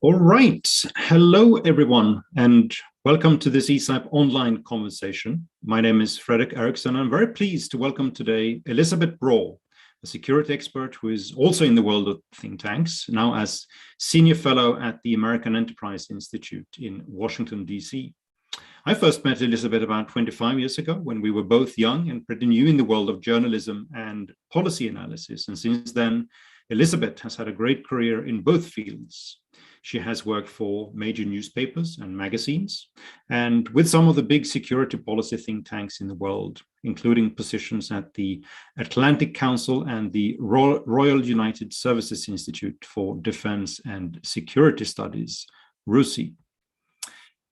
All right. Hello, everyone, and welcome to this eSIPE online conversation. My name is Fredrik Eriksson. I'm very pleased to welcome today Elisabeth Braw, a security expert who is also in the world of think tanks, now as Senior Fellow at the American Enterprise Institute in Washington, D.C. I first met Elisabeth about 25 years ago when we were both young and pretty new in the world of journalism and policy analysis. And since then, Elisabeth has had a great career in both fields. She has worked for major newspapers and magazines, and with some of the big security policy think tanks in the world, including positions at the Atlantic Council and the Royal United Services Institute for Defense and Security Studies, RUSI.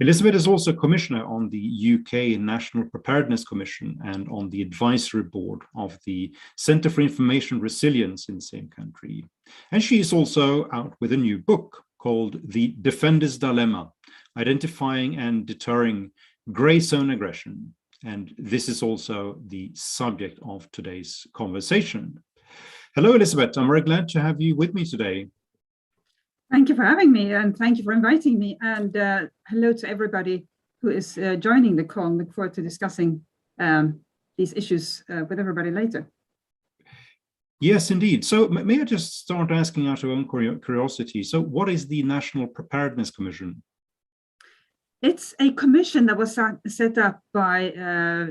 Elisabeth is also commissioner on the UK National Preparedness Commission and on the advisory board of the Centre for Information Resilience in the same country. And she is also out with a new book called The Defender's Dilemma, Identifying and Deterring Gray-Zone Aggression. And this is also the subject of today's conversation. Hello, Elisabeth. I'm very glad to have you with me today. Thank you for having me, and thank you for inviting me. And hello to everybody who is joining the call. Look forward to discussing these issues with everybody later. Yes, indeed. So may I just start asking out of own curiosity, so what is the National Preparedness Commission? It's a commission that was set up by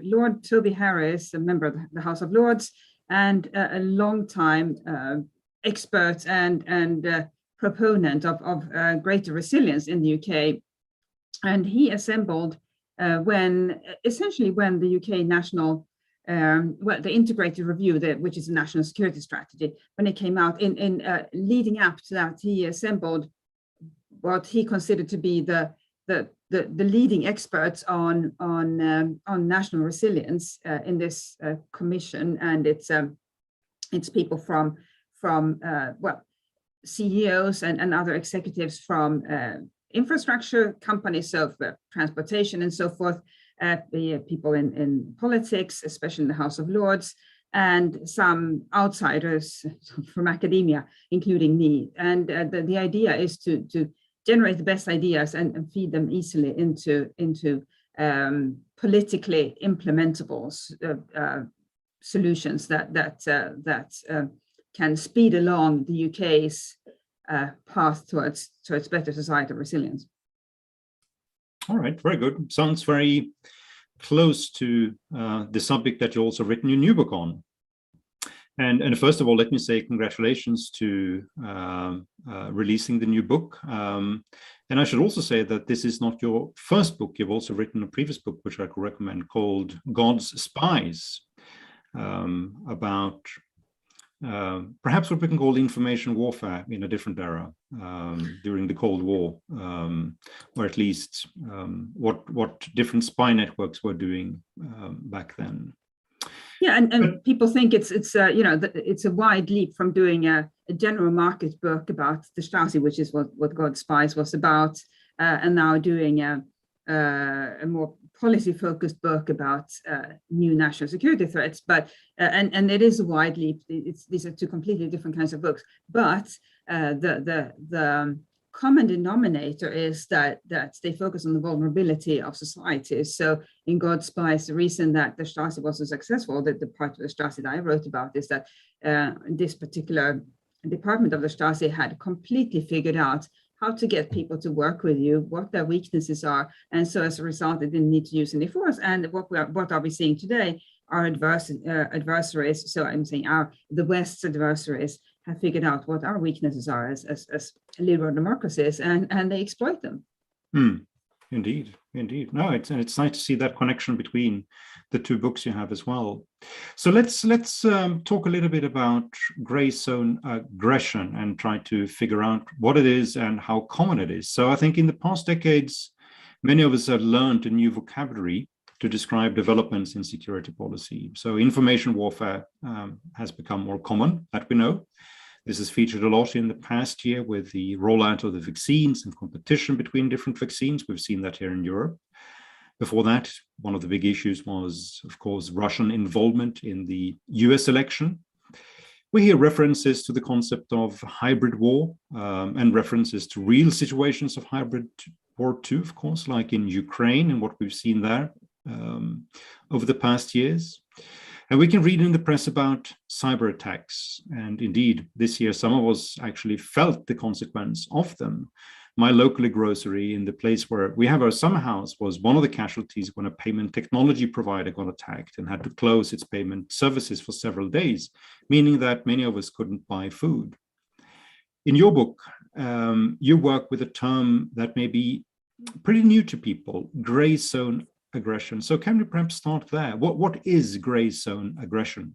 Lord Toby Harris, a member of the House of Lords, and a long-time expert and proponent of greater resilience in the UK. And he assembled when the UK national, the integrated review, which is a national security strategy, when it came out, in leading up to that, he assembled what he considered to be the leading experts on national resilience in this commission. And it's people from CEOs and other executives from infrastructure companies, so transportation and so forth, the people in politics, especially in the House of Lords, and some outsiders from academia, including me. And the idea is to generate the best ideas and feed them easily into politically implementable solutions that can speed along the UK's path towards better societal resilience. All right, very good. Sounds very close to the subject that you also written your new book on. And first of all, let me say congratulations to releasing the new book. And I should also say that this is not your first book. You've also written a previous book, which I could recommend, called God's Spies, about perhaps what we can call information warfare in a different era during the Cold War, or at least what different spy networks were doing back then. Yeah, and people think it's a wide leap from doing a general market book about the Stasi, which is what God's Spies was about, and now doing a more policy-focused book about new national security threats. But and it is a wide leap. These are two completely different kinds of books. But the common denominator is that they focus on the vulnerability of societies. So in God's Spies, the reason that the Stasi was so successful, that the part of the Stasi that I wrote about, is that this particular department of the Stasi had completely figured out how to get people to work with you, what their weaknesses are. And so as a result, they didn't need to use any force. And what are we seeing today? Our adversaries, so I'm saying the West's adversaries, have figured out what our weaknesses are as liberal democracies, and they exploit them. Indeed. No, it's nice to see that connection between the two books you have as well. So let's talk a little bit about GrayZone Aggression and try to figure out what it is and how common it is. So I think in the past decades, many of us have learned a new vocabulary to describe developments in security policy. So information warfare has become more common, that we know. This has featured a lot in the past year with the rollout of the vaccines and competition between different vaccines. We've seen that here in Europe. Before that, one of the big issues was, of course, Russian involvement in the US election. We hear references to the concept of hybrid war and references to real situations of hybrid war too, of course, like in Ukraine and what we've seen there over the past years. And we can read in the press about cyber attacks. And indeed, this year, some of us actually felt the consequence of them. My local grocery, in the place where we have our summer house, was one of the casualties when a payment technology provider got attacked and had to close its payment services for several days, meaning that many of us couldn't buy food. In your book, you work with a term that may be pretty new to people, GrayZone Aggression. So can we perhaps start there? What is GrayZone Aggression?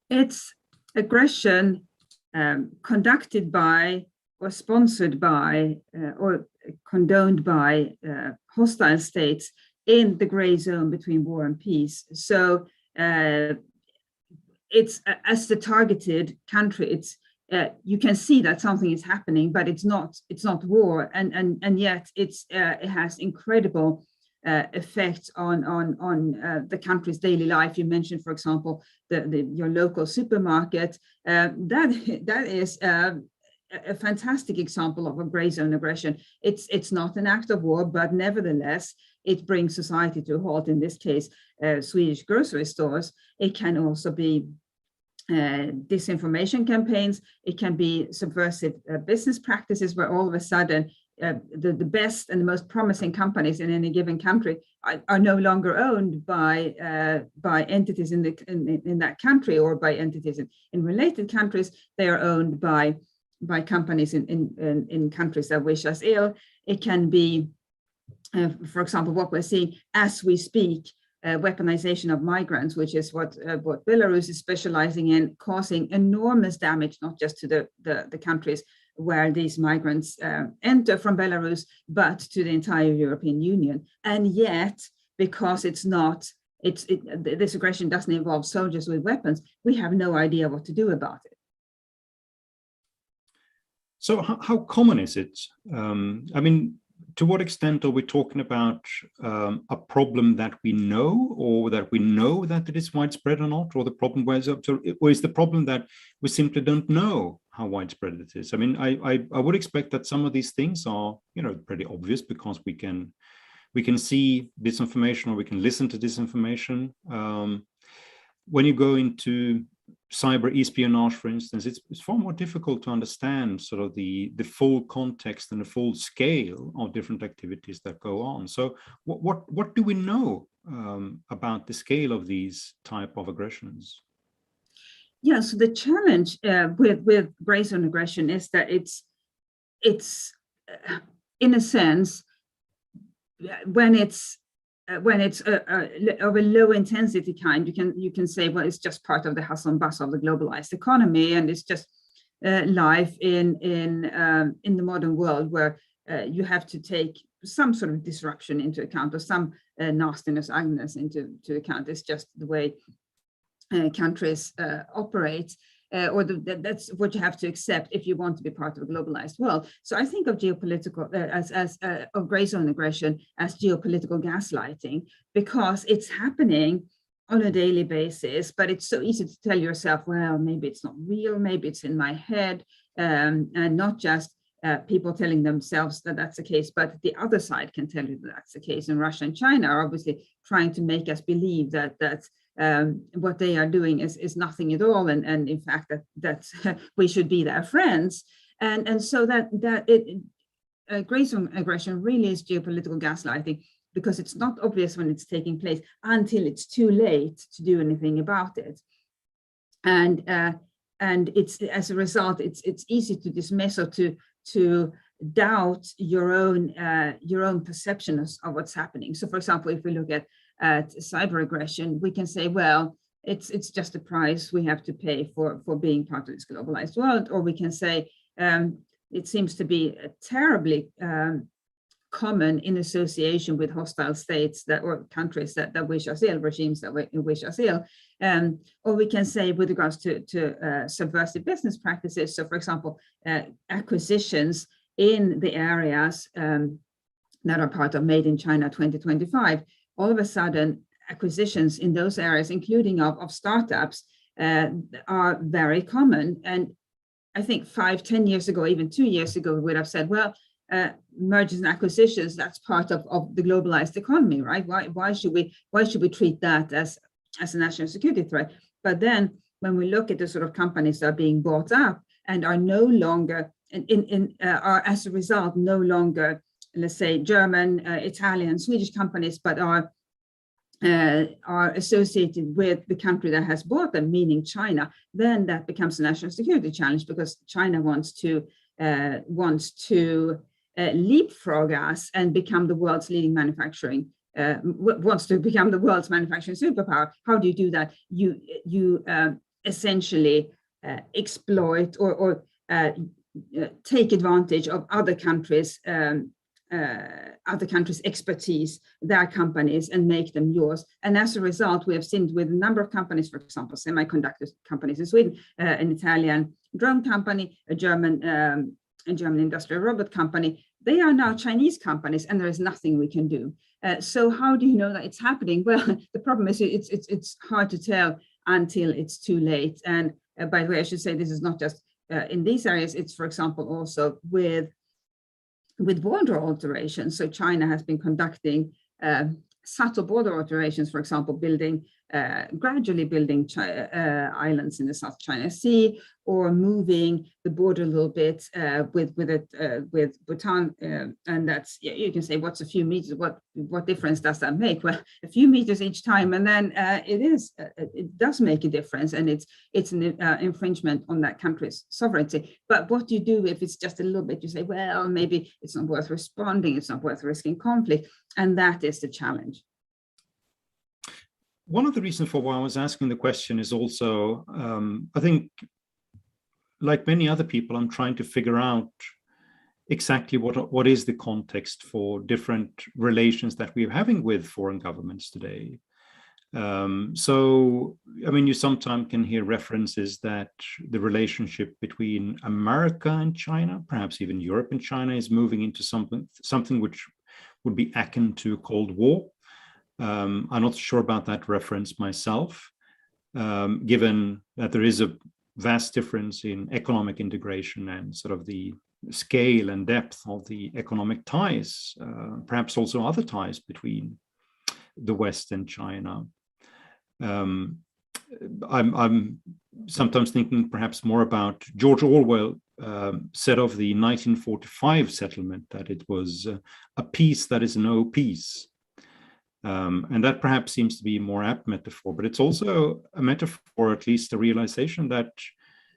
It's aggression conducted by or sponsored by or condoned by hostile states in the gray zone between war and peace. So it's as the targeted country, it's you can see that something is happening, but it's not war, and yet it has incredible effects on the country's daily life. You mentioned, for example, your local supermarket. That is a fantastic example of a gray zone aggression. It's not an act of war, but nevertheless, it brings society to a halt. In this case, Swedish grocery stores. It can also be disinformation campaigns. It can be subversive business practices, where all of a sudden the best and the most promising companies in any given country are no longer owned by entities in that country or by entities in related countries. They are owned by companies in countries that wish us ill. It can be, for example, what we're seeing as we speak, weaponization of migrants, which is what Belarus is specializing in, causing enormous damage, not just to the countries where these migrants enter from Belarus, but to the entire European Union. And yet, because this aggression doesn't involve soldiers with weapons, we have no idea what to do about it. So how common is it? I mean, to what extent are we talking about a problem that we know, or that we know that it is widespread or not, or the problem or is the problem that we simply don't know how widespread it is? I mean, I would expect that some of these things are, pretty obvious, because we can see disinformation, or we can listen to disinformation. When you go into cyber espionage, for instance, it's far more difficult to understand sort of the full context and the full scale of different activities that go on. So what do we know about the scale of these type of aggressions? Yeah, so the challenge with gray zone aggression is that it's in a sense, when it's of a low intensity kind, you can say, well, it's just part of the hustle and bustle of the globalized economy, and it's just life in the modern world, where you have to take some sort of disruption into account, or some nastiness, ugliness into account. It's just the way countries operate. Or that's what you have to accept if you want to be part of a globalized world. So I think of geopolitical of gray zone aggression as geopolitical gaslighting, because it's happening on a daily basis. But it's so easy to tell yourself, well, maybe it's not real, maybe it's in my head, and not just people telling themselves that that's the case, but the other side can tell you that that's the case. And Russia and China are obviously trying to make us believe that what they are doing is nothing at all, and in fact that we should be their friends, and so that gray zone aggression really is geopolitical gaslighting, because it's not obvious when it's taking place until it's too late to do anything about it, and it's, as a result, it's easy to dismiss or to doubt your own perception of what's happening. So, for example, if we look at cyber aggression, we can say, well, it's just a price we have to pay for being part of this globalized world. Or we can say it seems to be terribly common in association with hostile states or countries that wish us ill, regimes that wish us ill. Or we can say, with regards to subversive business practices, so for example, acquisitions in the areas that are part of Made in China 2025, all of a sudden acquisitions in those areas, including of startups, are very common. And I think 5, 10 years ago, even 2 years ago, we would have said, well, mergers and acquisitions, that's part of the globalized economy, right? Why should we treat that as a national security threat? But then when we look at the sort of companies that are being bought up and are no longer, are as a result no longer, let's say, German, Italian, Swedish companies, but are associated with the country that has bought them, meaning China, then that becomes a national security challenge, because China wants to leapfrog us and become the world's leading manufacturing. Wants to become the world's manufacturing superpower. How do you do that? You essentially exploit or take advantage of other countries' expertise, their companies, and make them yours. And as a result, we have seen with a number of companies, for example, semiconductor companies in Sweden, an Italian drone company, a German industrial robot company, they are now Chinese companies, and there is nothing we can do. So how do you know that it's happening? Well, the problem is it's hard to tell until it's too late. And by the way, I should say this is not just in these areas. It's, for example, also with border alterations. So China has been conducting subtle border alterations, for example, gradually building islands in the South China Sea, or moving the border a little bit with Bhutan, and that's, you can say, what's a few meters? What difference does that make? Well, a few meters each time, and then it does make a difference, and it's an infringement on that country's sovereignty. But what do you do if it's just a little bit? You say, well, maybe it's not worth responding, it's not worth risking conflict, and that is the challenge. One of the reasons for why I was asking the question is also, I think, like many other people, I'm trying to figure out exactly what is the context for different relations that we're having with foreign governments today. So, I mean, you sometimes can hear references that the relationship between America and China, perhaps even Europe and China, is moving into something which would be akin to a Cold War. I'm not sure about that reference myself, given that there is a vast difference in economic integration and sort of the scale and depth of the economic ties, perhaps also other ties between the West and China. I'm sometimes thinking perhaps more about George Orwell said of the 1945 settlement that it was a peace that is no peace. And that perhaps seems to be a more apt metaphor, but it's also a metaphor, at least a realization that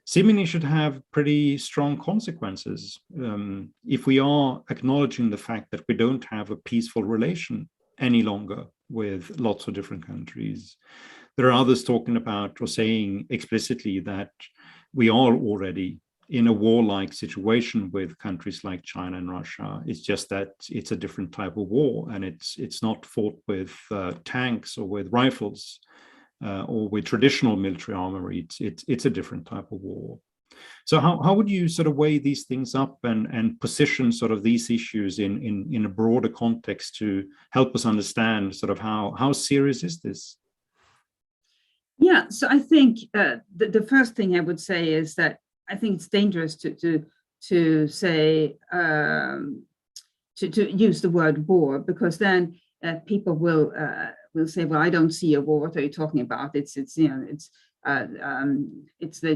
seemingly should have pretty strong consequences. If we are acknowledging the fact that we don't have a peaceful relation any longer with lots of different countries, there are others talking about or saying explicitly that we are already in a warlike situation with countries like China and Russia. It's just that it's a different type of war, and it's not fought with tanks or with rifles or with traditional military armory. It's a different type of war. So how would you sort of weigh these things up and position sort of these issues in a broader context to help us understand sort of how serious is this? Yeah, so I think the first thing I would say is that I think it's dangerous to say to use the word war, because then people will say, well, I don't see a war. What are you talking about? It's the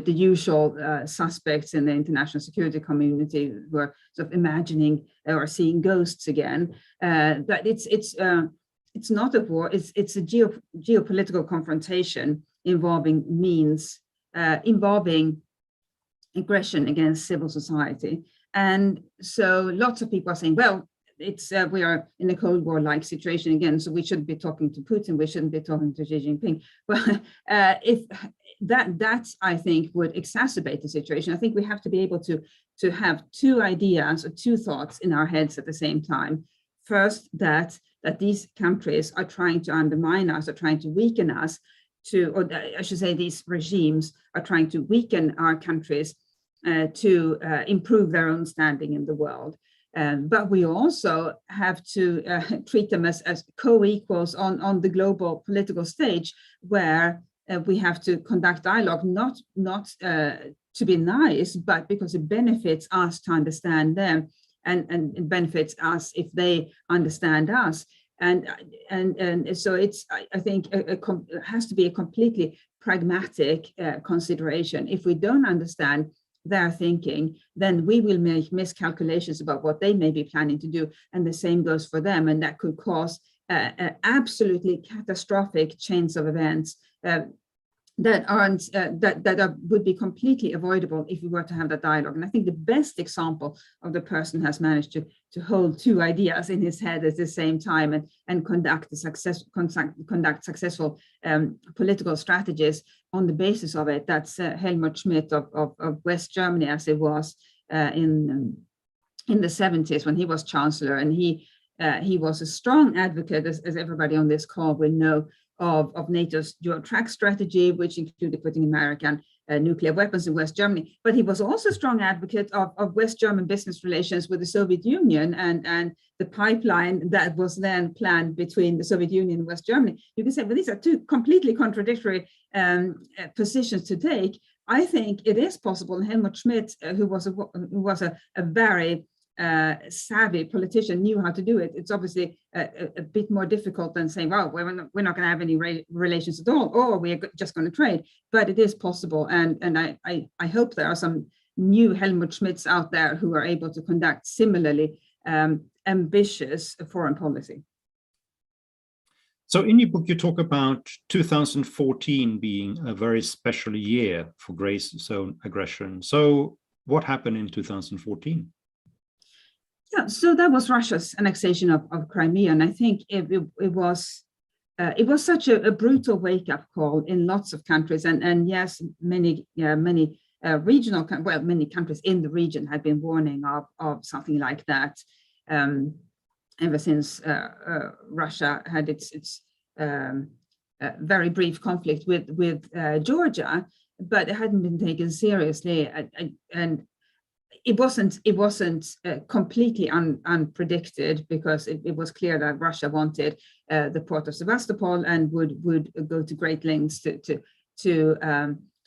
usual suspects in the international security community who are sort of imagining or seeing ghosts again. But it's not a war. It's a geopolitical confrontation involving aggression against civil society. And so lots of people are saying, well, we are in a Cold War-like situation again, so we shouldn't be talking to Putin, we shouldn't be talking to Xi Jinping. Well, if that I think would exacerbate the situation. I think we have to be able to have two ideas or two thoughts in our heads at the same time. First, that these countries are trying to undermine us, are trying to weaken us, or I should say these regimes are trying to weaken our countries to improve their own standing in the world. But we also have to treat them as co-equals on the global political stage, where we have to conduct dialogue, not to be nice, but because it benefits us to understand them, and it benefits us if they understand us. And so it's, I think, it has to be a completely pragmatic consideration. If we don't understand their thinking, then we will make miscalculations about what they may be planning to do, and the same goes for them, and that could cause absolutely catastrophic chains of events that would be completely avoidable if we were to have that dialogue. And I think the best example of the person who has managed to hold two ideas in his head at the same time and conduct successful political strategies on the basis of it, that's Helmut Schmidt of West Germany, as it was in the 70s when he was chancellor. And he was a strong advocate, as everybody on this call will know, of NATO's dual track strategy, which included putting American nuclear weapons in West Germany. But he was also a strong advocate of West German business relations with the Soviet Union and the pipeline that was then planned between the Soviet Union and West Germany. You can say, well, these are two completely contradictory positions to take. I think it is possible. And Helmut Schmidt, who was a very savvy politician, knew how to do it. It's obviously a bit more difficult than saying, well, we're not going to have any relations at all, or we're just going to trade. But it is possible, and I hope there are some new Helmut Schmidts out there who are able to conduct similarly ambitious foreign policy. So in your book, you talk about 2014 being a very special year for GrayZone aggression. So what happened in 2014? Yeah, so that was Russia's annexation of Crimea, and I think it was such a brutal wake-up call in lots of countries, and yes, many regional, well, many countries in the region had been warning of something like that ever since Russia had its very brief conflict with Georgia, but it hadn't been taken seriously, and it wasn't completely unpredicted, because it was clear that Russia wanted the port of Sevastopol and would go to great lengths to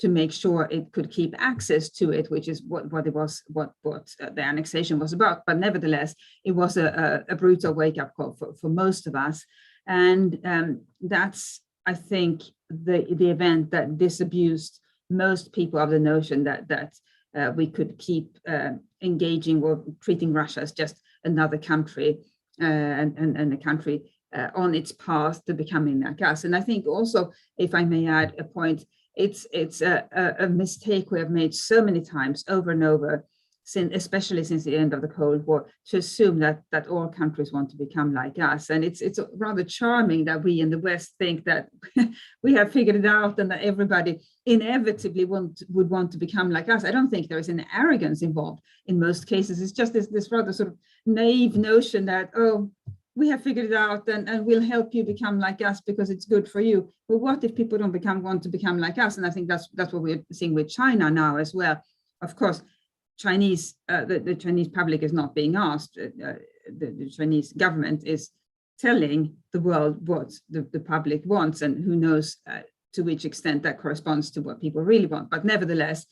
make sure it could keep access to it, which is what the annexation was about. But nevertheless, it was a brutal wake-up call for most of us, and that's, I think, the event that disabused most people of the notion that we could keep engaging or treating Russia as just another country and a country on its path to becoming like us. And I think also, if I may add a point, it's a mistake we have made so many times over and over, especially since the end of the Cold War, to assume that all countries want to become like us. And it's rather charming that we in the West think that we have figured it out and that everybody inevitably would want to become like us. I don't think there is any arrogance involved in most cases. It's just this rather sort of naive notion that, oh, we have figured it out and we'll help you become like us because it's good for you. But what if people don't want to become like us? And I think that's what we're seeing with China now as well. Of course, the Chinese public is not being asked. The Chinese government is telling the world what the public wants, and who knows to which extent that corresponds to what people really want. But nevertheless,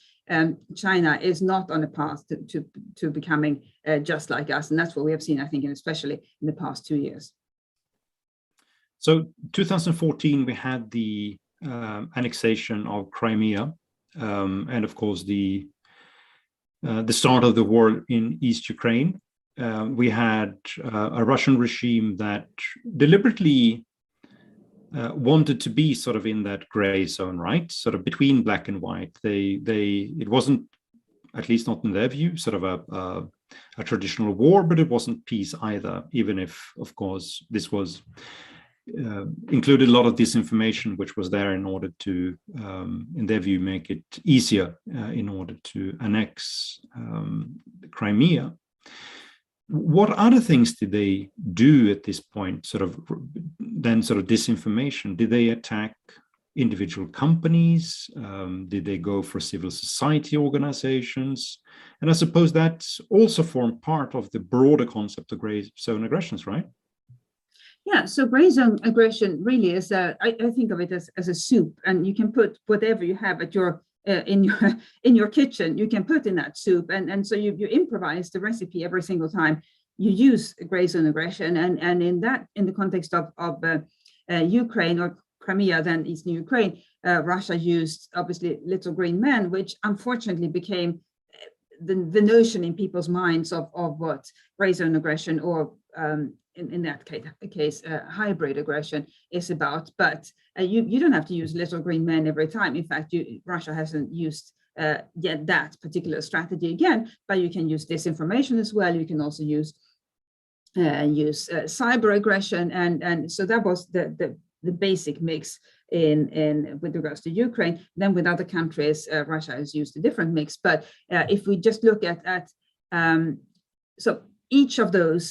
China is not on a path to becoming just like us, and that's what we have seen, I think, and especially in the past 2 years. So 2014, we had the annexation of Crimea, and of course the start of the war in East Ukraine. We had a Russian regime that deliberately wanted to be sort of in that gray zone, right? Sort of between black and white. It wasn't, at least not in their view, sort of a traditional war, but it wasn't peace either, even if, of course, this was included a lot of disinformation, which was there in order to, in their view, make it easier in order to annex Crimea. What other things did they do at this point, sort of disinformation? Did they attack individual companies? Did they go for civil society organizations? And I suppose that's also formed part of the broader concept of GrayZone aggressions, right? Yeah, so GrayZone aggression really is I think of it as a soup, and you can put whatever you have at your in your kitchen, you can put in that soup, and so you improvise the recipe every single time you use GrayZone aggression, and in the context of Ukraine or Crimea, then Eastern Ukraine, Russia used obviously little green men, which unfortunately became the notion in people's minds of what GrayZone aggression or in that case hybrid aggression is about. But you don't have to use little green men every time. In fact, Russia hasn't used yet that particular strategy again, but you can use disinformation as well. You can also use cyber aggression, and so that was the basic mix in with regards to Ukraine. Then with other countries, Russia has used a different mix. But if we just look at so each of those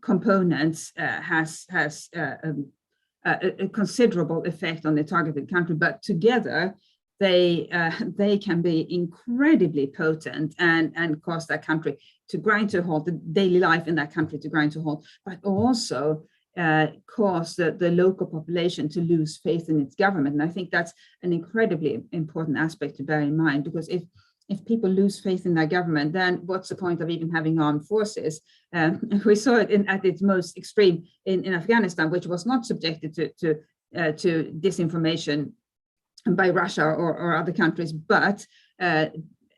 components has a considerable effect on the targeted country, but together they can be incredibly potent and cause that country to grind to a halt, the daily life in that country to grind to a halt, but also cause the local population to lose faith in its government. And I think that's an incredibly important aspect to bear in mind, because if people lose faith in their government, then what's the point of even having armed forces? We saw it at its most extreme in Afghanistan, which was not subjected to disinformation by Russia or other countries, but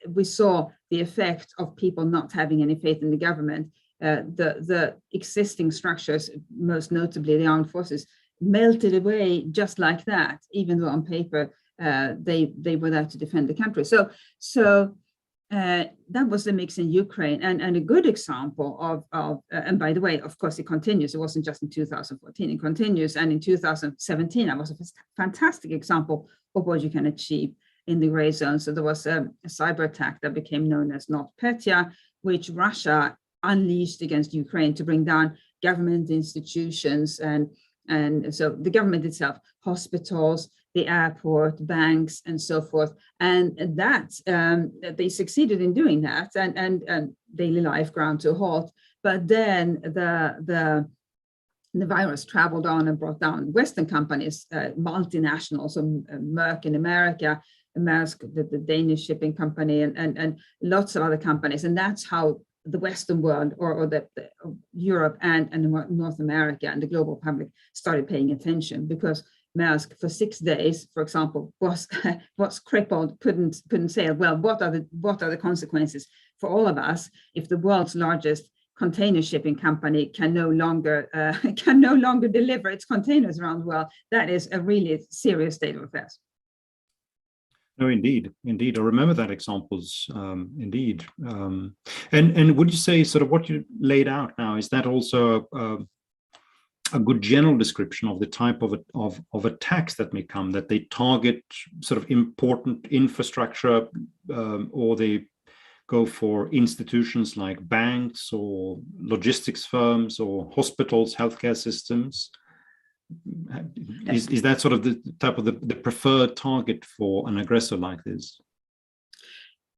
we saw the effect of people not having any faith in the government. The existing structures, most notably the armed forces, melted away just like that, even though on paper they were there to defend the country. So that was the mix in Ukraine, and a good example of and by the way, of course, it continues. It wasn't just in 2014; it continues, and in 2017, that was a fantastic example of what you can achieve in the gray zone. So there was a cyber attack that became known as NotPetya, which Russia unleashed against Ukraine to bring down government institutions and so the government itself, hospitals, the airport, banks, and so forth. And that they succeeded in doing that, and daily life ground to a halt. But then the virus traveled on and brought down Western companies, multinationals, so Merck in America, Maersk, the Danish shipping company, and lots of other companies. And that's how the Western world or the Europe and North America and the global public started paying attention, because Maersk for 6 days, for example, was crippled, couldn't sail. Well, what are the consequences for all of us if the world's largest container shipping company can no longer deliver its containers around the world? That is a really serious state of affairs. No, indeed. I remember that examples, indeed. And would you say sort of what you laid out now, is that also a good general description of the type of attacks that may come, that they target sort of important infrastructure, or they go for institutions like banks or logistics firms or hospitals, healthcare systems? Is that sort of the type of the preferred target for an aggressor like this?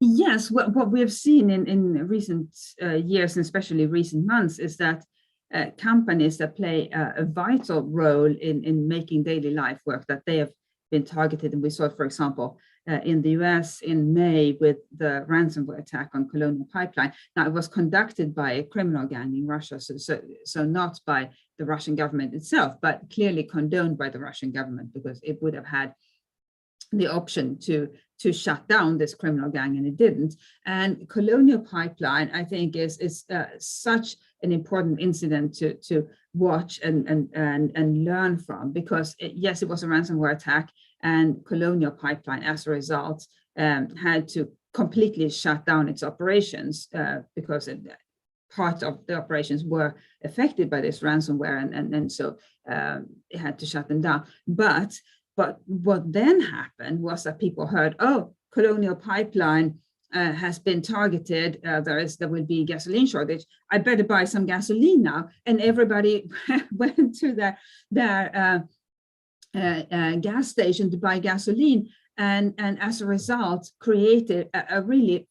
Yes, what we have seen in recent years, and especially recent months, is that companies that play a vital role in making daily life work, that they have been targeted. And we saw it, for example, in the US in May with the ransomware attack on Colonial Pipeline. Now, it was conducted by a criminal gang in Russia, so not by the Russian government itself, but clearly condoned by the Russian government, because it would have had the option to shut down this criminal gang, and it didn't. And Colonial Pipeline, I think, is such an important incident to watch and learn from, because yes, it was a ransomware attack, and Colonial Pipeline, as a result, had to completely shut down its operations because part of the operations were affected by this ransomware, and so it had to shut them down. But what then happened was that people heard, oh, Colonial Pipeline has been targeted. There will be gasoline shortage. I better buy some gasoline now. And everybody went to their gas station to buy gasoline, and as a result, created a really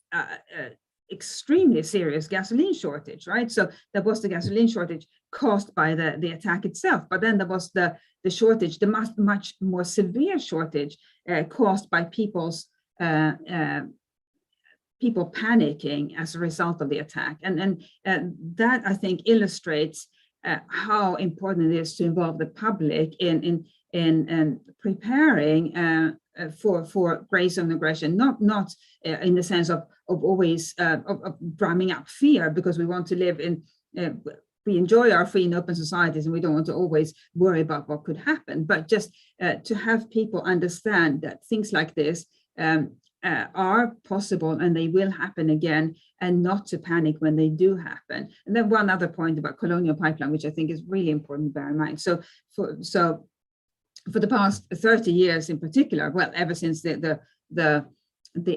extremely serious gasoline shortage, right? So there was the gasoline shortage caused by the attack itself, but then there was the shortage, the much more severe shortage caused by people panicking as a result of the attack. And that, I think, illustrates how important it is to involve the public in preparing for GrayZone aggression, not in the sense of always of drumming up fear, because we want to live in, we enjoy our free and open societies and we don't want to always worry about what could happen, but just to have people understand that things like this are possible and they will happen again, and not to panic when they do happen. And then one other point about colonial pipeline, which I think is really important to bear in mind. So for the past 30 years in particular, well, ever since the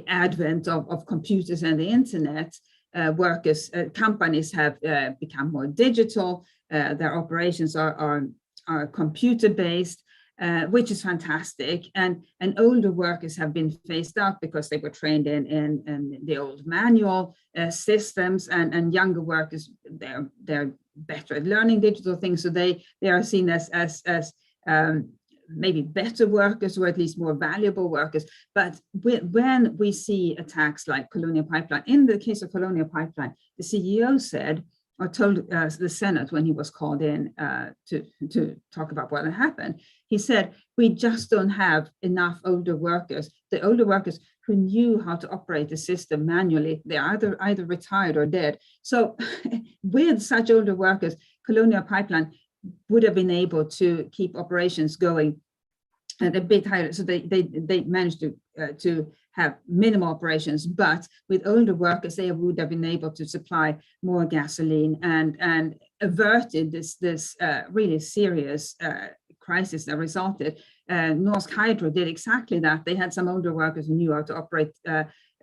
advent of computers and the internet, companies have become more digital. Their operations are computer-based, which is fantastic. And older workers have been phased out because they were trained in the old manual systems, and younger workers, they're better at learning digital things, so they are seen as maybe better workers, or at least more valuable workers. But when we see attacks like Colonial Pipeline, in the case of Colonial Pipeline, the CEO said, or told the Senate when he was called in to talk about what had happened, he said, we just don't have enough older workers. The older workers who knew how to operate the system manually, they're either retired or dead. So with such older workers, Colonial Pipeline would have been able to keep operations going at a bit higher. So they managed to have minimal operations, but with older workers, they would have been able to supply more gasoline and averted this really serious crisis that resulted. Norsk Hydro did exactly that. They had some older workers who knew how to operate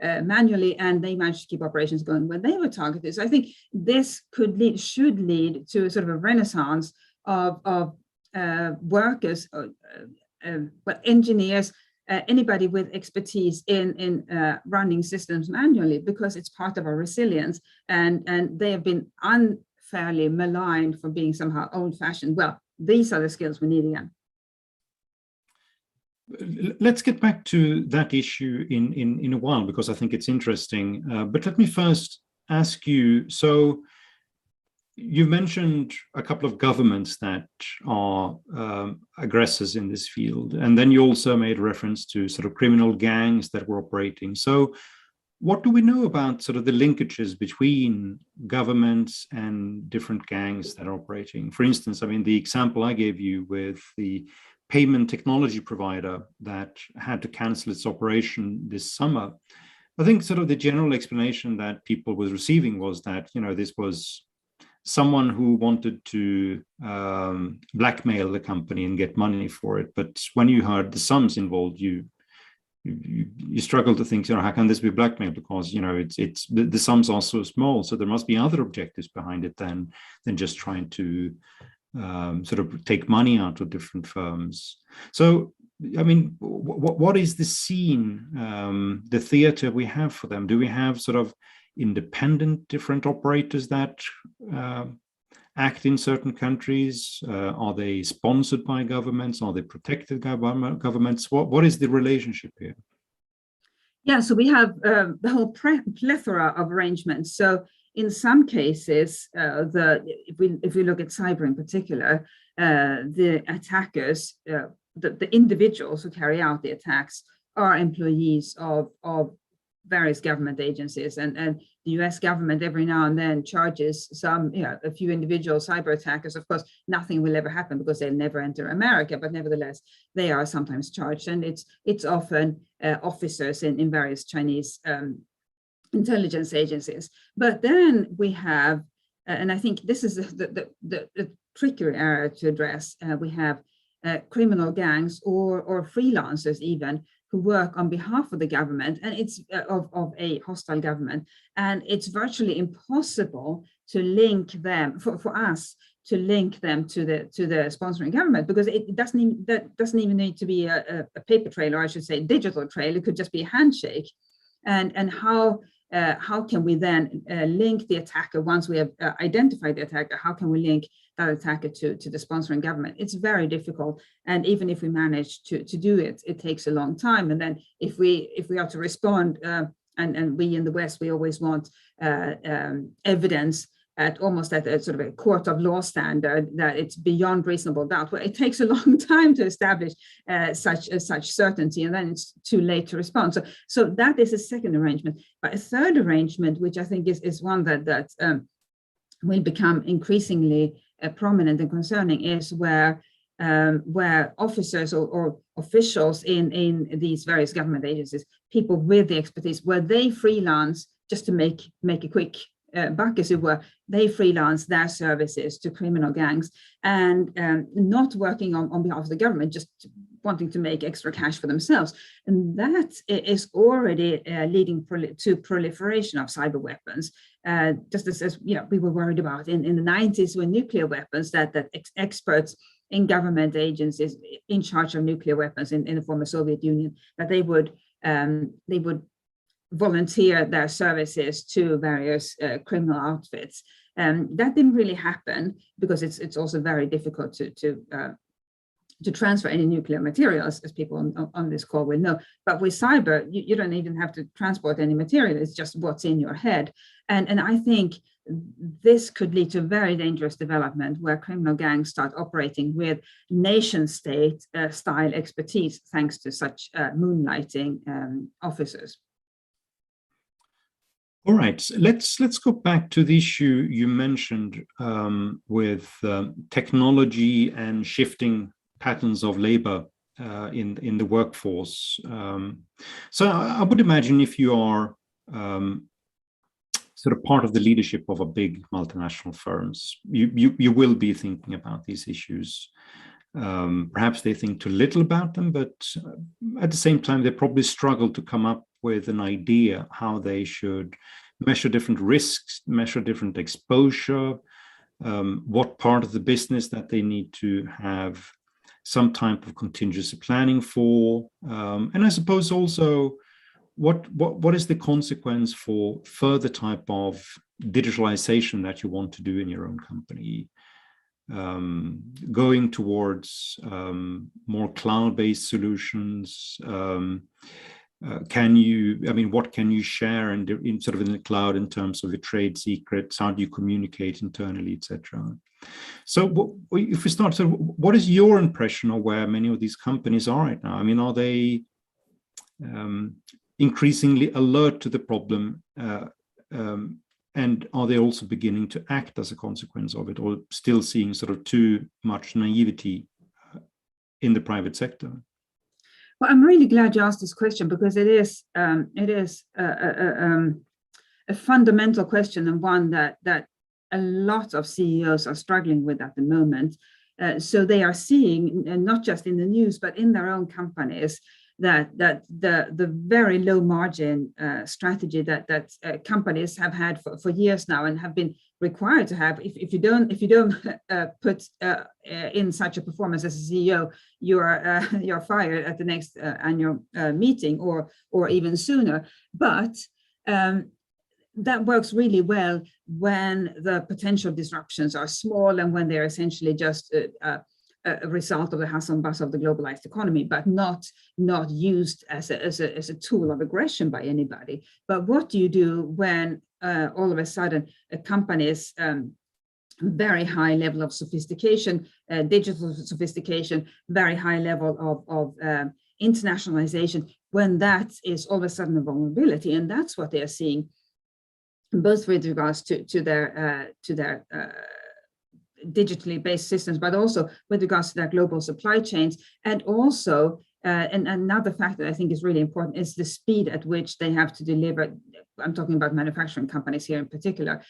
manually, and they managed to keep operations going when they were targeted. So I think this should lead to a sort of a renaissance of workers, engineers, anybody with expertise in running systems manually, because it's part of our resilience, and they have been unfairly maligned for being somehow old-fashioned. Well, these are the skills we need again. Let's get back to that issue in a while, because I think it's interesting. But let me first ask you, so you mentioned a couple of governments that are aggressors in this field, and then you also made reference to sort of criminal gangs that were operating. So what do we know about sort of the linkages between governments and different gangs that are operating? For instance, I mean, the example I gave you with the payment technology provider that had to cancel its operation this summer, I think sort of the general explanation that people were receiving was that, you know, this was someone who wanted to blackmail the company and get money for it. But when you heard the sums involved, you struggle to think, you know, how can this be blackmail? Because, you know, the sums are so small, so there must be other objectives behind it than just trying to sort of take money out of different firms. So, I mean, what is the scene, the theater we have for them? Do we have sort of independent different operators that act in certain countries? Are they sponsored by governments? Are they protected by governments? What is the relationship here? Yeah, so we have the whole plethora of arrangements. So in some cases, if we look at cyber in particular, the attackers, the individuals who carry out the attacks are employees of various government agencies, and the US government every now and then charges a few individual cyber attackers. Of course, nothing will ever happen because they'll never enter America, but nevertheless, they are sometimes charged, and it's often officers in various Chinese intelligence agencies. But then we have, and I think this is the trickier area to address, we have criminal gangs or freelancers even, who work on behalf of the government, and it's of a hostile government, and it's virtually impossible to link them for us to link them to the sponsoring government, because it doesn't even need to be a paper trail, or I should say digital trail. It could just be a handshake, and how how can we then link the attacker once we have identified the attacker? How can we link that attacker to the sponsoring government? It's very difficult, and even if we manage to do it, it takes a long time. And then if we are to respond, and we in the West, we always want evidence almost at a sort of a court of law standard that it's beyond reasonable doubt. Well, it takes a long time to establish such certainty, and then it's too late to respond. So that is a second arrangement. But a third arrangement, which I think is one that will become increasingly prominent and concerning, is where officers or officials in these various government agencies, people with the expertise, where they freelance just to make a quick buck, as it were. They freelance their services to criminal gangs, and not working on behalf of the government, just wanting to make extra cash for themselves. And that is already leading to proliferation of cyber weapons. Just as we were worried about in the 90s with nuclear weapons, that experts in government agencies in charge of nuclear weapons in the former Soviet Union, that they would volunteer their services to various criminal outfits. That didn't really happen because it's also very difficult to transfer any nuclear materials, as people on this call will know. But with cyber, you don't even have to transport any material. It's just what's in your head. And I think this could lead to a very dangerous development where criminal gangs start operating with nation state style expertise, thanks to such moonlighting officers. All right, let's go back to the issue you mentioned with technology and shifting patterns of labor in the workforce. So I would imagine if you are sort of part of the leadership of a big multinational firms, you will be thinking about these issues. Perhaps they think too little about them, but at the same time, they probably struggle to come up with an idea how they should measure different risks, measure different exposure, what part of the business that they need to have some type of contingency planning for, and I suppose also what is the consequence for further type of digitalization that you want to do in your own company, going towards more cloud-based solutions. What can you share in sort of in the cloud in terms of the trade secrets? How do you communicate internally, etc.? So if we start, so what is your impression of where many of these companies are right now? I mean, are they increasingly alert to the problem, and are they also beginning to act as a consequence of it, or still seeing sort of too much naivety in the private sector? Well, I'm really glad you asked this question, because it is a fundamental question, and one that a lot of CEOs are struggling with at the moment. So they are seeing, not just in the news, but in their own companies, that the very low margin strategy that companies have had for years now and have been required to have. If you don't put in such a performance as a CEO, you're fired at the next annual meeting or even sooner. But that works really well when the potential disruptions are small and when they're essentially just a result of the hustle and bustle of the globalized economy, but not used as a tool of aggression by anybody. But what do you do when all of a sudden a company's very high level of sophistication, digital sophistication, very high level of internationalization, when that is all of a sudden a vulnerability? And that's what they are seeing, both with regards to their digitally based systems, but also with regards to their global supply chains. And also, and another factor I think is really important is the speed at which they have to deliver. I'm talking about manufacturing companies here in particular,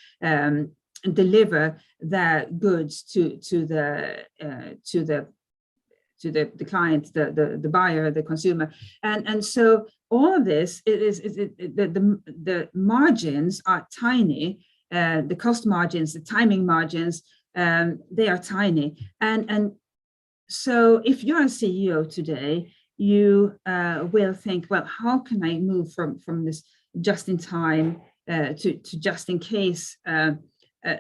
deliver their goods to the client, the buyer, the consumer, and so all of this the margins are tiny, the cost margins, the timing margins, they are tiny, and so if you're a CEO today, you will think, well, how can I move from this just-in-time just in case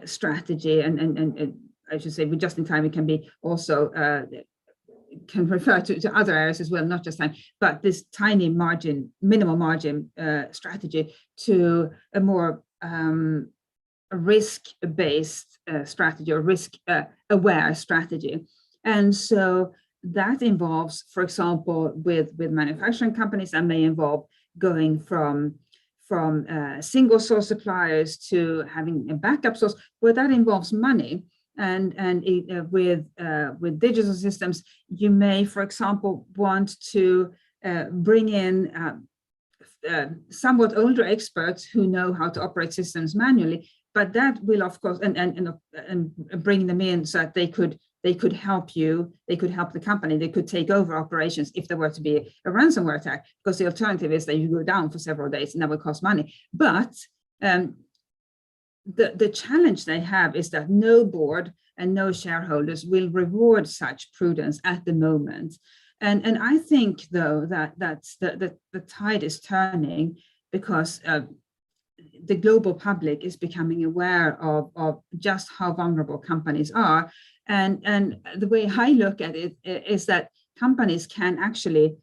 strategy, and I should say with just in time it can be also can refer to other areas as well, not just time, but this tiny margin, minimal margin strategy to a more risk-based strategy or risk-aware strategy. And so that involves, for example, with manufacturing companies, that may involve going from single source suppliers to having a backup source, where that involves money. And with digital systems, you may, for example, want to bring in somewhat older experts who know how to operate systems manually, but that will, of course, and bring them in so that they could help you, they could help the company, they could take over operations if there were to be a ransomware attack, because the alternative is that you go down for several days and that will cost money. But the challenge they have is that no board and no shareholders will reward such prudence at the moment. And I think, though, that the tide is turning, because the global public is becoming aware of just how vulnerable companies are. And the way I look at it is that companies can actually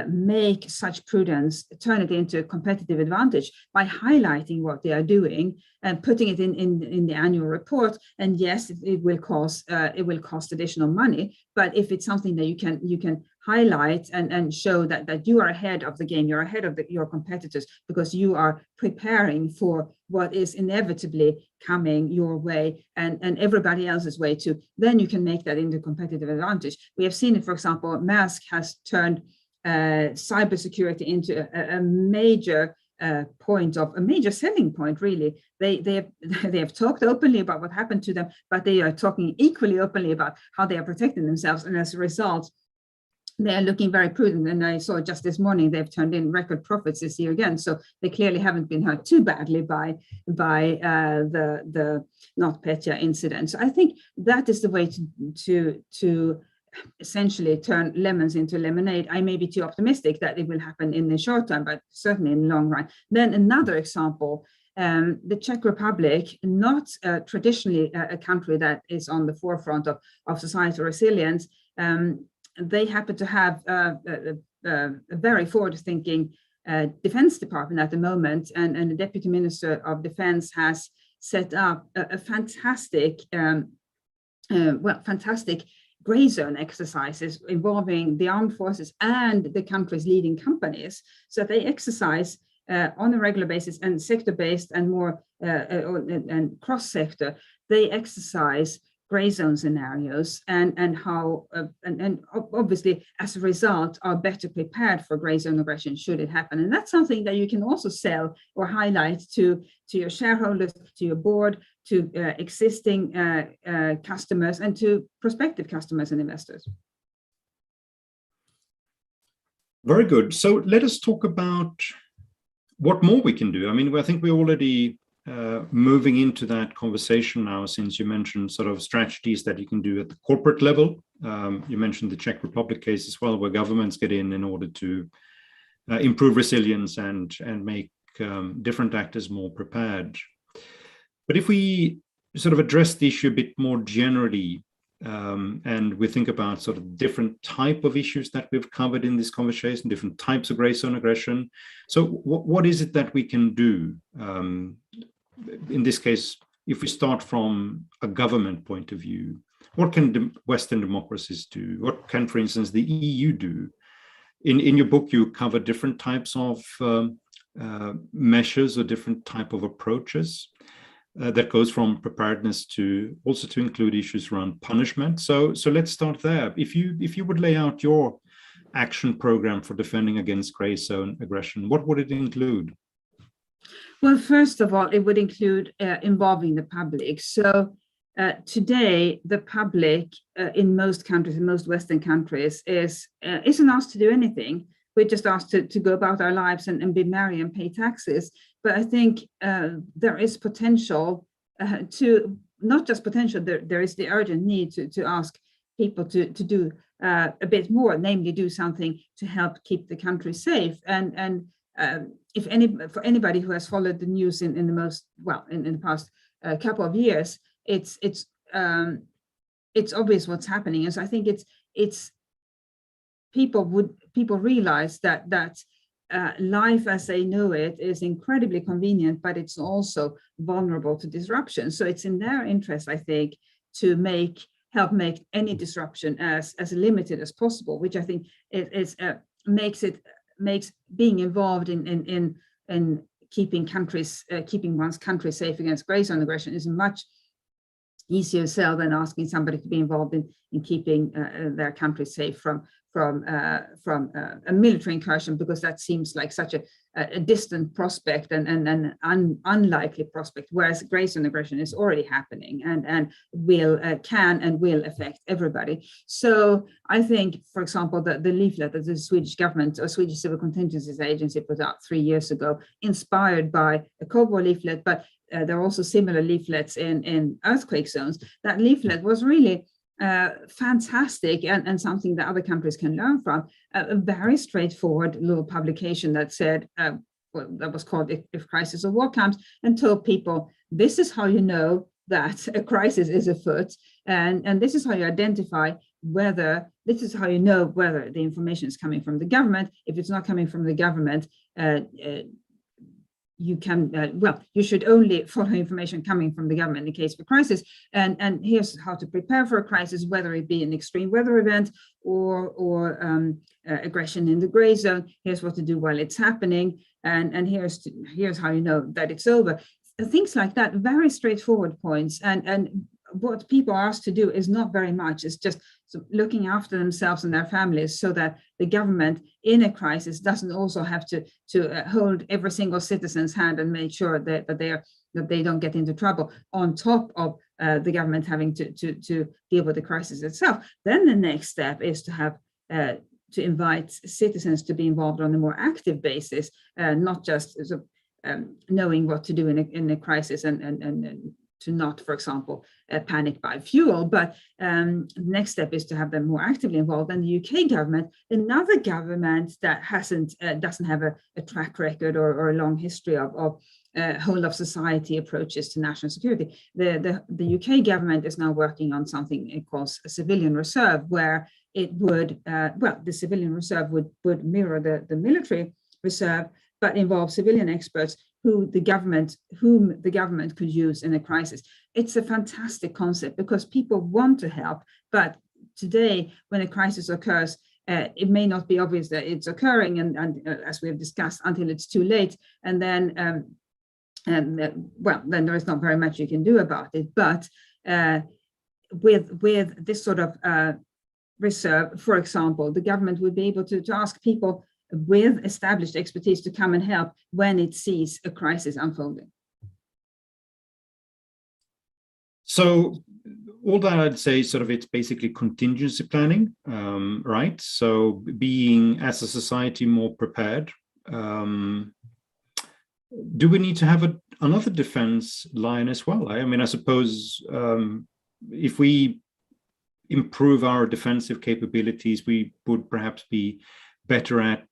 make such prudence, turn it into a competitive advantage by highlighting what they are doing and putting it in the annual report. And yes, it will cost additional money, but if it's something that you can highlight and show that you are ahead of the game, you're ahead of your competitors because you are preparing for what is inevitably coming your way and everybody else's way too, then you can make that into competitive advantage. We have seen it, for example, Maersk has turned cybersecurity into a major selling point, really. They have talked openly about what happened to them, but they are talking equally openly about how they are protecting themselves. And as a result, they are looking very prudent. And I saw just this morning, they've turned in record profits this year again. So they clearly haven't been hurt too badly by the NotPetya incident. So I think that is the way to essentially turn lemons into lemonade. I may be too optimistic that it will happen in the short term, but certainly in the long run. Then another example, the Czech Republic, not traditionally a country that is on the forefront of societal resilience, they happen to have a very forward-thinking defense department at the moment, and the Deputy Minister of Defense has set up a fantastic GrayZone exercises involving the armed forces and the country's leading companies. So they exercise on a regular basis and sector-based and more and cross-sector. They exercise GrayZone scenarios and how and obviously as a result are better prepared for GrayZone aggression should it happen. And that's something that you can also sell or highlight to your shareholders, to your board, to existing customers and to prospective customers and investors. Very good. So let us talk about what more we can do. I mean, I think we're already moving into that conversation now, since you mentioned sort of strategies that you can do at the corporate level. You mentioned the Czech Republic case as well, where governments get in order to improve resilience and make different actors more prepared. But if we sort of address the issue a bit more generally, and we think about sort of different type of issues that we've covered in this conversation, different types of GrayZone aggression. So what is it that we can do? In this case, if we start from a government point of view, what can Western democracies do? What can, for instance, the EU do? In your book, you cover different types of measures or different type of approaches. That goes from preparedness to also to include issues around punishment. So let's start there. If you would lay out your action program for defending against GrayZone aggression, what would it include? Well, first of all, it would include involving the public. So today, the public in most countries, in most Western countries, isn't asked to do anything. We're just asked to go about our lives and be merry and pay taxes. But I think there is potential to, not just potential, there is the urgent need to ask people to do a bit more, namely do something to help keep the country safe. And for anybody who has followed the news in the past couple of years, it's obvious what's happening. And so I think it's people realize that life as they know it is incredibly convenient, but it's also vulnerable to disruption. So it's in their interest, I think, to help make any disruption as limited as possible, which I think makes being involved in keeping one's country safe against GrayZone aggression is a much easier sell than asking somebody to be involved in keeping their country safe from a military incursion, because that seems like such a distant prospect and an unlikely prospect, whereas GrayZone aggression is already happening and can and will affect everybody. So I think, for example, the leaflet that the Swedish government or Swedish Civil Contingencies Agency put out 3 years ago, inspired by a Cold War leaflet, but there are also similar leaflets in earthquake zones. That leaflet was really fantastic and something that other countries can learn from. A very straightforward little publication that said, that was called If Crisis or War Comes, and told people, this is how you know that a crisis is afoot, and this is how you identify this is how you know whether the information is coming from the government. If it's not coming from the government, you should only follow information coming from the government in case of a crisis. And here's how to prepare for a crisis, whether it be an extreme weather event or aggression in the gray zone. Here's what to do while it's happening, and here's how you know that it's over. Things like that, very straightforward points. And what people are asked to do is not very much. It's just looking after themselves and their families, so that the government in a crisis doesn't also have to hold every single citizen's hand and make sure that they don't get into trouble, on top of the government having to deal with the crisis itself. Then the next step is to have to invite citizens to be involved on a more active basis, not just knowing what to do in a crisis and to not, for example, panic buy fuel. But the next step is to have them more actively involved. And the UK government, another government that doesn't have a track record or a long history of whole of society approaches to national security. The UK government is now working on something it calls a civilian reserve, where it would, the civilian reserve would mirror the military reserve, but involve civilian experts whom the government could use in a crisis. It's a fantastic concept because people want to help, but today when a crisis occurs, it may not be obvious that it's occurring, and as we have discussed, until it's too late, and then then there is not very much you can do about it. But with this sort of reserve, for example, the government would be able to ask people with established expertise to come and help when it sees a crisis unfolding. So all that I'd say, sort of, it's basically contingency planning, right? So being, as a society, more prepared. Do we need to have another defense line as well? I mean, I suppose if we improve our defensive capabilities, we would perhaps be better at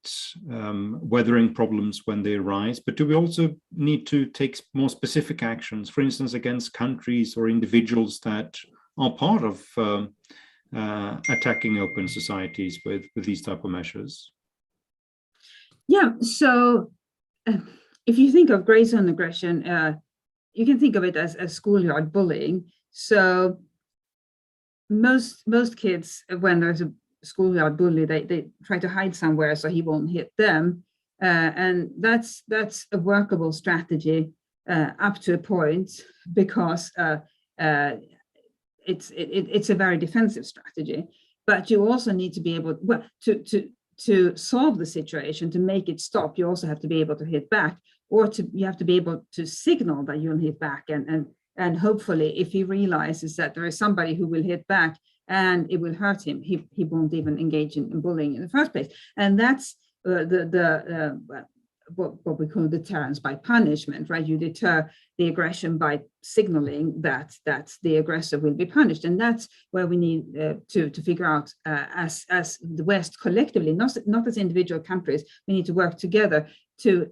weathering problems when they arise. But do we also need to take more specific actions, for instance, against countries or individuals that are part of attacking open societies with these type of measures? Yeah, so if you think of GrayZone aggression, you can think of it as schoolyard bullying. So most kids, when there's a schoolyard bully, they try to hide somewhere so he won't hit them, and that's a workable strategy up to a point, because it's a very defensive strategy. But you also need to be able, to solve the situation, to make it stop. You also have to be able to hit back, or you have to be able to signal that you'll hit back, and hopefully, if he realizes that there is somebody who will hit back and it will hurt him, he won't even engage in bullying in the first place. And that's what we call deterrence by punishment, right? You deter the aggression by signaling that the aggressor will be punished, and that's where we need to figure out as the West collectively, not as individual countries. We need to work together to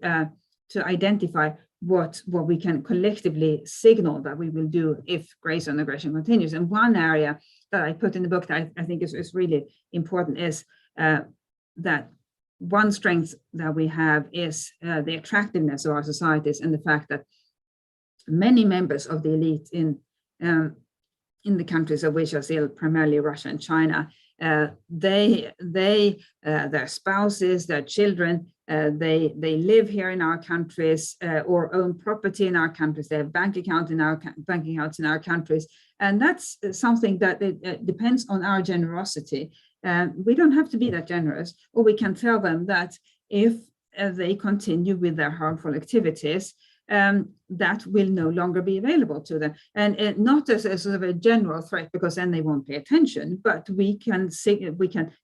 identify what we can collectively signal that we will do if GrayZone aggression continues. And one area that I put in the book that I think is really important is that one strength that we have is the attractiveness of our societies, and the fact that many members of the elite in the countries of which are still primarily Russia and China, their spouses, their children, they live here in our countries or own property in our countries. They have bank accounts in our countries, and that's something that depends on our generosity. We don't have to be that generous, or we can tell them that if they continue with their harmful activities, that will no longer be available to them, and not as a sort of a general threat, because then they won't pay attention. But we can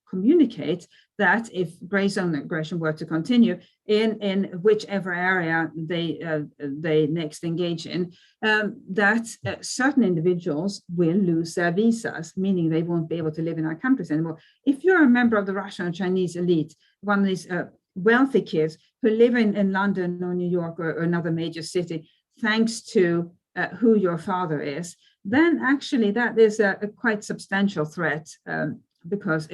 communicate that if GrayZone aggression were to continue in whichever area they next engage in, that certain individuals will lose their visas, meaning they won't be able to live in our countries anymore. If you're a member of the Russian or Chinese elite, one of these wealthy kids who live in London or New York or another major city, thanks to who your father is, then actually that is a quite substantial threat, because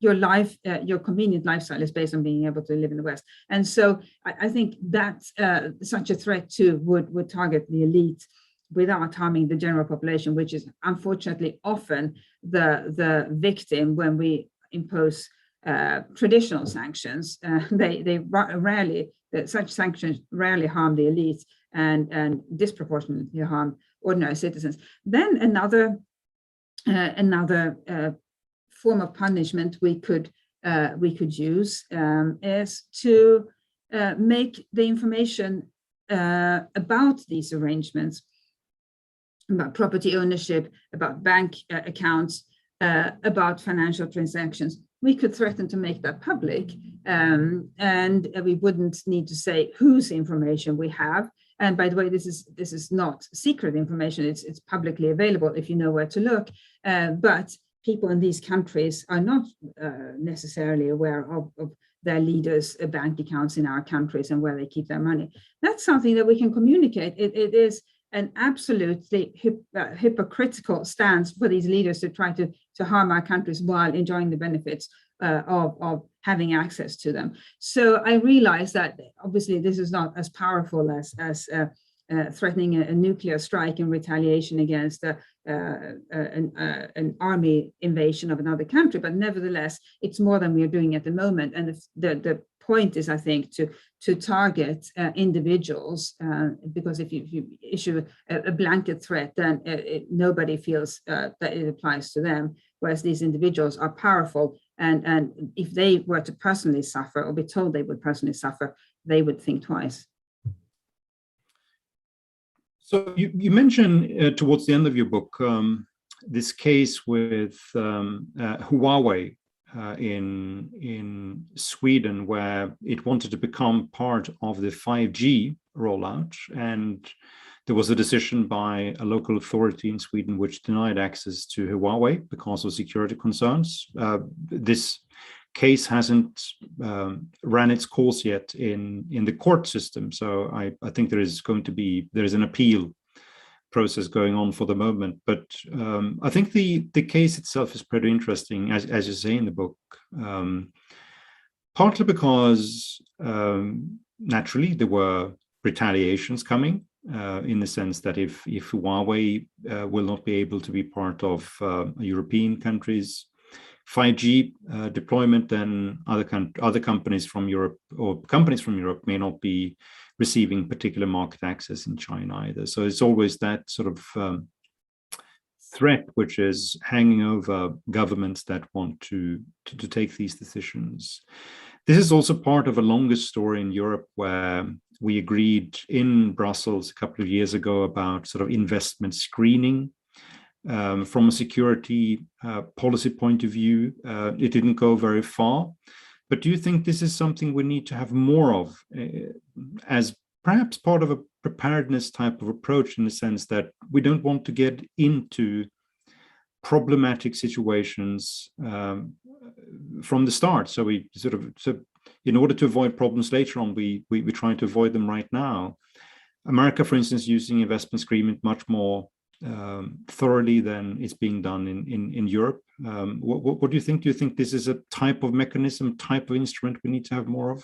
your convenient lifestyle is based on being able to live in the West. And so I think that such a threat too would target the elite without harming the general population, which is unfortunately often the victim when we impose traditional sanctions. Such sanctions rarely harm the elite and disproportionately harm ordinary citizens. Then another form of punishment we could use is to make the information about these arrangements, about property ownership, about bank accounts, about financial transactions. We could threaten to make that public, and we wouldn't need to say whose information we have. And by the way, this is not secret information; it's publicly available if you know where to look. But people in these countries are not necessarily aware of their leaders' bank accounts in our countries and where they keep their money. That's something that we can communicate. It is an absolutely hypocritical stance for these leaders to try to harm our countries while enjoying the benefits of having access to them. So I realize that obviously this is not as powerful as threatening a nuclear strike in retaliation against an army invasion of another country, but nevertheless, it's more than we are doing at the moment. And the point is, I think, to target individuals, because if you issue a blanket threat, then nobody feels that it applies to them, whereas these individuals are powerful, and if they were to personally suffer or be told they would personally suffer, they would think twice. So you mentioned towards the end of your book this case with Huawei in Sweden, where it wanted to become part of the 5G rollout, and there was a decision by a local authority in Sweden which denied access to Huawei because of security concerns. This case hasn't ran its course yet in the court system, so I think there is an appeal process going on for the moment. But I think the case itself is pretty interesting, as you say in the book, partly because naturally there were retaliations coming, in the sense that if Huawei will not be able to be part of European countries' 5G deployment, then other companies from Europe may not be receiving particular market access in China either. So it's always that sort of threat which is hanging over governments that want to take these decisions. This is also part of a longer story in Europe, where we agreed in Brussels a couple of years ago about sort of investment screening. From a security policy point of view, it didn't go very far. But do you think this is something we need to have more of as perhaps part of a preparedness type of approach, in the sense that we don't want to get into problematic situations from the start? So we in order to avoid problems later on, we try to avoid them right now. America, for instance, using investment screening much more thoroughly than it's being done in Europe. What do you think? Do you think this is a type of mechanism, type of instrument we need to have more of?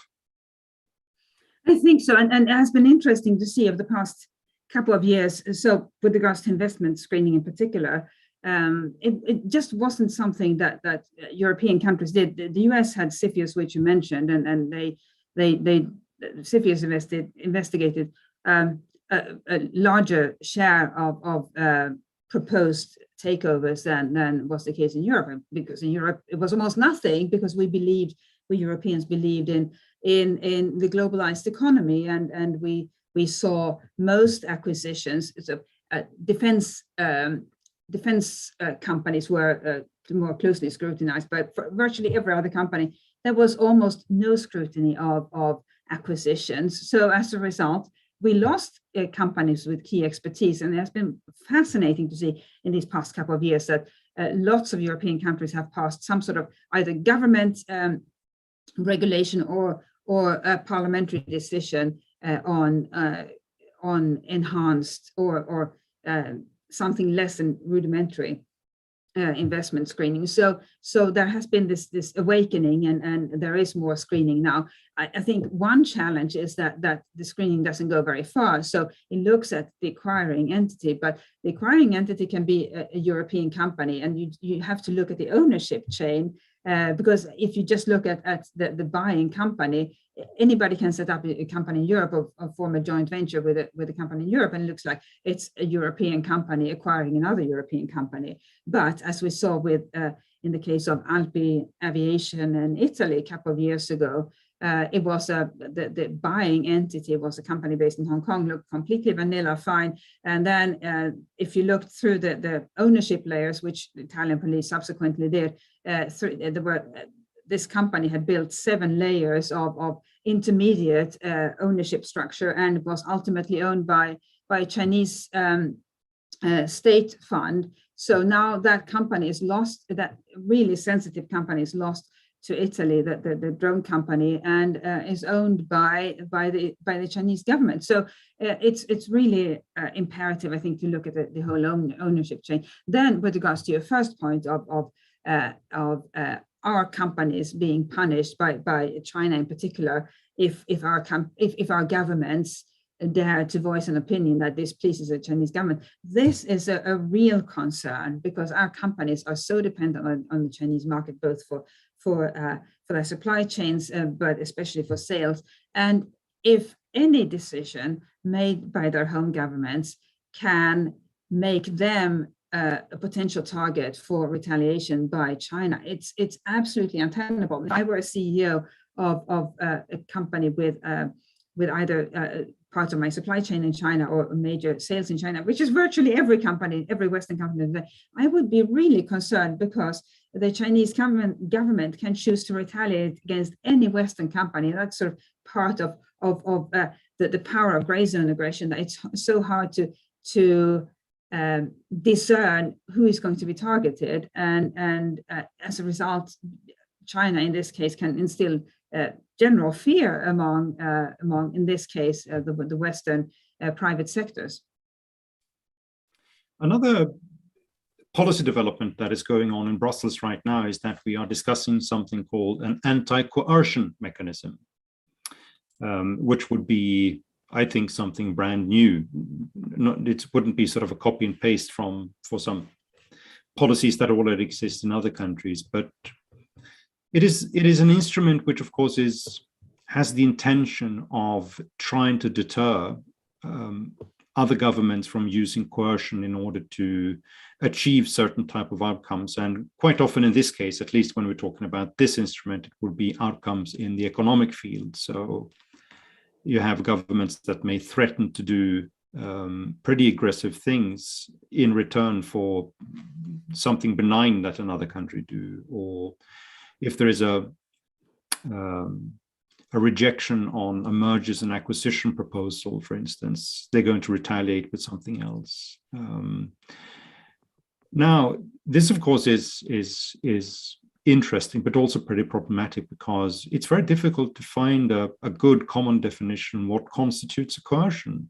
I think so, and it has been interesting to see over the past couple of years. So with regards to investment screening in particular, it just wasn't something that European countries did. The US had CFIUS, which you mentioned, and they CFIUS investigated a larger share of proposed takeovers than was the case in Europe, because in Europe it was almost nothing, because we Europeans believed in the globalized economy, and we saw most acquisitions. So defense companies were more closely scrutinized, but for virtually every other company there was almost no scrutiny of acquisitions. So as a result, we lost companies with key expertise, and it has been fascinating to see in these past couple of years that lots of European countries have passed some sort of either government regulation or a parliamentary decision on enhanced or something less than rudimentary investment screening. So there has been this awakening, and there is more screening now. I think one challenge is that the screening doesn't go very far. So it looks at the acquiring entity, but the acquiring entity can be a European company, and you have to look at the ownership chain, because if you just look at the buying company, anybody can set up a company in Europe or form a joint venture with a company in Europe, and it looks like it's a European company acquiring another European company. But as we saw with in the case of Alpi Aviation in Italy a couple of years ago, it was the buying entity was a company based in Hong Kong, looked completely vanilla, fine. And then if you looked through the ownership layers, which the Italian police subsequently did, this company had built 7 layers of intermediate ownership structure, and was ultimately owned by a Chinese state fund. So now that company is lost, that really sensitive company is lost to Italy, the drone company, and is owned by the Chinese government. So it's really imperative, I think, to look at the whole ownership chain. Then, with regards to your first point of our companies being punished by China in particular, if our governments dare to voice an opinion that displeases the Chinese government, this is a real concern, because our companies are so dependent on the Chinese market, both for their supply chains, but especially for sales. And if any decision made by their home governments can make them a potential target for retaliation by China, it's absolutely untenable. If I were a CEO of a company with either part of my supply chain in China or major sales in China, which is virtually every company, every Western company today, I would be really concerned, because the Chinese government can choose to retaliate against any Western company. That's sort of part of the power of GrayZone aggression, that it's so hard to discern who is going to be targeted, and as a result, China in this case can instill general fear among in this case the Western private sectors. Another policy development that is going on in Brussels right now is that we are discussing something called an anti-coercion mechanism, which would be, I think, something brand new. It wouldn't be sort of a copy and paste for some policies that already exist in other countries, but it is an instrument which, of course, has the intention of trying to deter other governments from using coercion in order to achieve certain type of outcomes. And quite often in this case, at least when we're talking about this instrument, it would be outcomes in the economic field. So you have governments that may threaten to do pretty aggressive things in return for something benign that another country do, or if there is a a rejection on a mergers and acquisition proposal, for instance, they're going to retaliate with something else. Now, this, of course, is interesting, but also pretty problematic, because it's very difficult to find a good common definition what constitutes a coercion.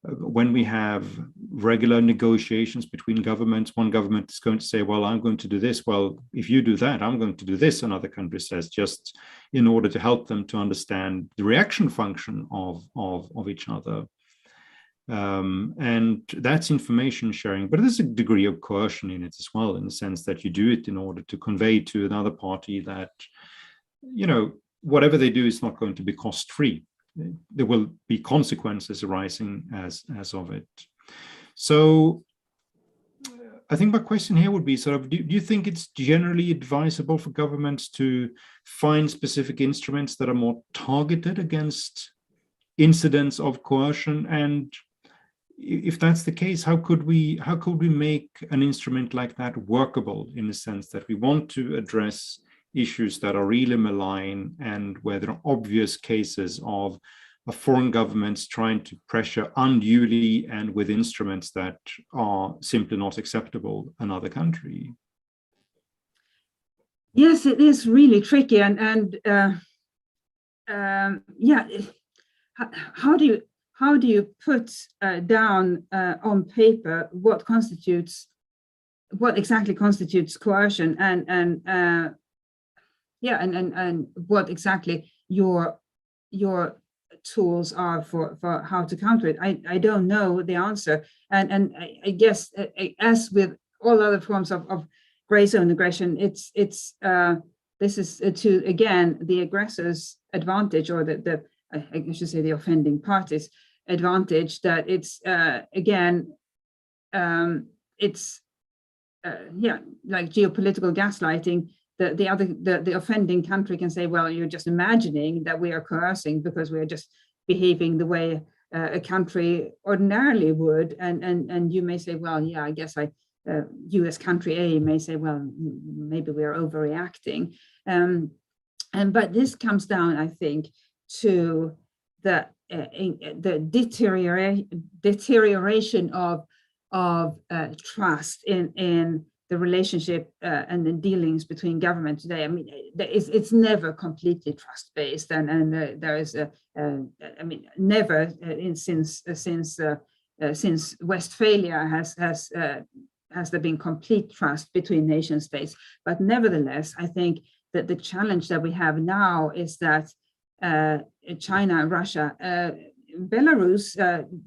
When we have regular negotiations between governments, one government is going to say, well, I'm going to do this. Well, if you do that, I'm going to do this, another country says, just in order to help them to understand the reaction function of each other. And that's information sharing, but there's a degree of coercion in it as well, in the sense that you do it in order to convey to another party that, you know, whatever they do is not going to be cost-free. There will be consequences arising as of it. So I think my question here would be sort of, do you think it's generally advisable for governments to find specific instruments that are more targeted against incidents of coercion? And if that's the case, how could we make an instrument like that workable, in the sense that we want to address issues that are really malign and where there are obvious cases of foreign governments trying to pressure unduly and with instruments that are simply not acceptable in another country? Yes, it is really tricky, and yeah, how do you put down on paper what exactly constitutes coercion, and what exactly your tools are for how to counter it? I don't know the answer, and I guess as with all other forms of GrayZone aggression, this is to, again, the aggressor's advantage, or I should say the offending party's advantage, that it's like geopolitical gaslighting. The offending country can say, well, you're just imagining that we are coercing because we are just behaving the way a country ordinarily would, and you may say, well, yeah, I guess US country A may say, well, maybe we are overreacting, but this comes down, I think, to the deterioration of trust in the relationship and the dealings between government today. I mean, it's never completely trust-based, and there is never since Westphalia has there been complete trust between nation states. But nevertheless, I think that the challenge that we have now is that China, Russia, Belarus,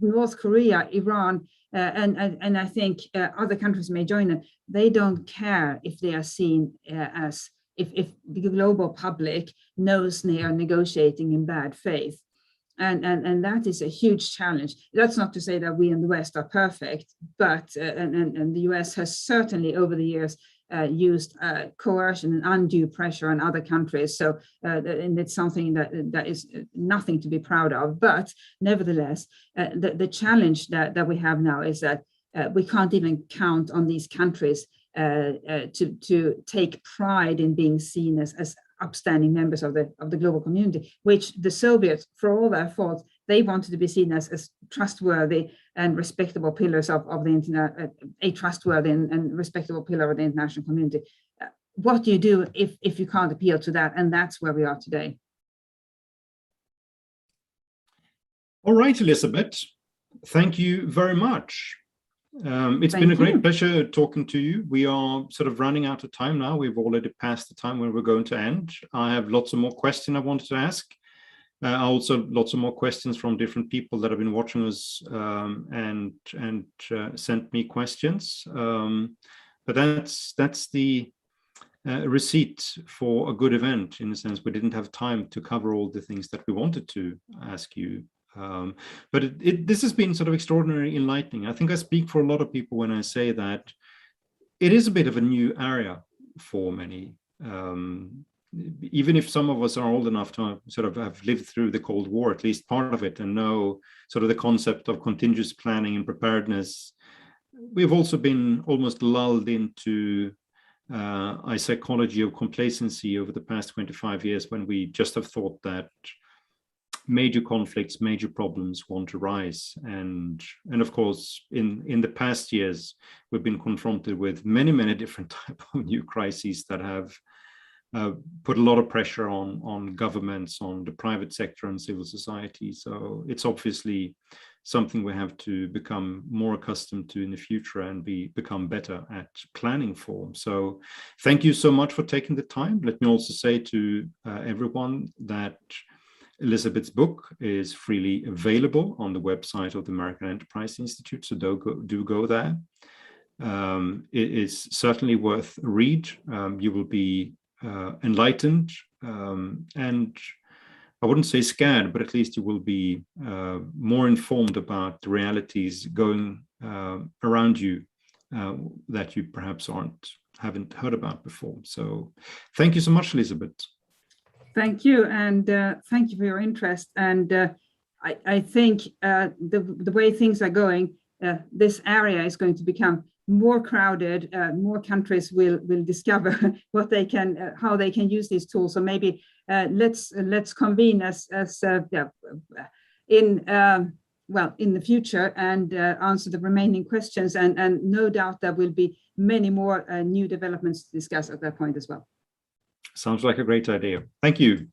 North Korea, Iran, and I think other countries may join them. They don't care if they are seen as, if the global public knows they are negotiating in bad faith. And that is a huge challenge. That's not to say that we in the West are perfect, but and the US has certainly over the years used coercion and undue pressure on other countries. So and it's something that is nothing to be proud of. But nevertheless, the challenge that we have now is that we can't even count on these countries to take pride in being seen as upstanding members of the global community, which the Soviets, for all their faults, they wanted to be seen as trustworthy and respectable pillars of the internet, a trustworthy and respectable pillar of the international community. What do you do if you can't appeal to that? And that's where we are today. All right, Elisabeth, thank you very much. It's been a great pleasure talking to you. We are sort of running out of time now. We've already passed the time when we're going to end. I have lots of more questions I wanted to ask. Also, lots of more questions from different people that have been watching us and sent me questions. But that's the receipt for a good event, in the sense we didn't have time to cover all the things that we wanted to ask you. But this has been sort of extraordinarily enlightening. I think I speak for a lot of people when I say that it is a bit of a new area for many. Even if some of us are old enough to sort of have lived through the Cold War, at least part of it, and know sort of the concept of contingency planning and preparedness, we've also been almost lulled into a psychology of complacency over the past 25 years, when we just have thought that major conflicts, major problems won't arise. And of course, in the past years, we've been confronted with many different types of new crises that have put a lot of pressure on governments, on the private sector and civil society. So it's obviously something we have to become more accustomed to in the future and become better at planning for. So thank you so much for taking the time. Let me also say to everyone that Elisabeth's book is freely available on the website of the American Enterprise Institute, so do go there. It is certainly worth a read. You will be enlightened, and I wouldn't say scared, but at least you will be more informed about the realities going around you that you perhaps haven't heard about before. So thank you so much, Elisabeth. Thank you, and thank you for your interest. And I think the way things are going, this area is going to become more crowded. More countries will discover what they can, how they can use these tools. So maybe let's convene as in the future and answer the remaining questions. And no doubt there will be many more new developments to discuss at that point as well. Sounds like a great idea. Thank you.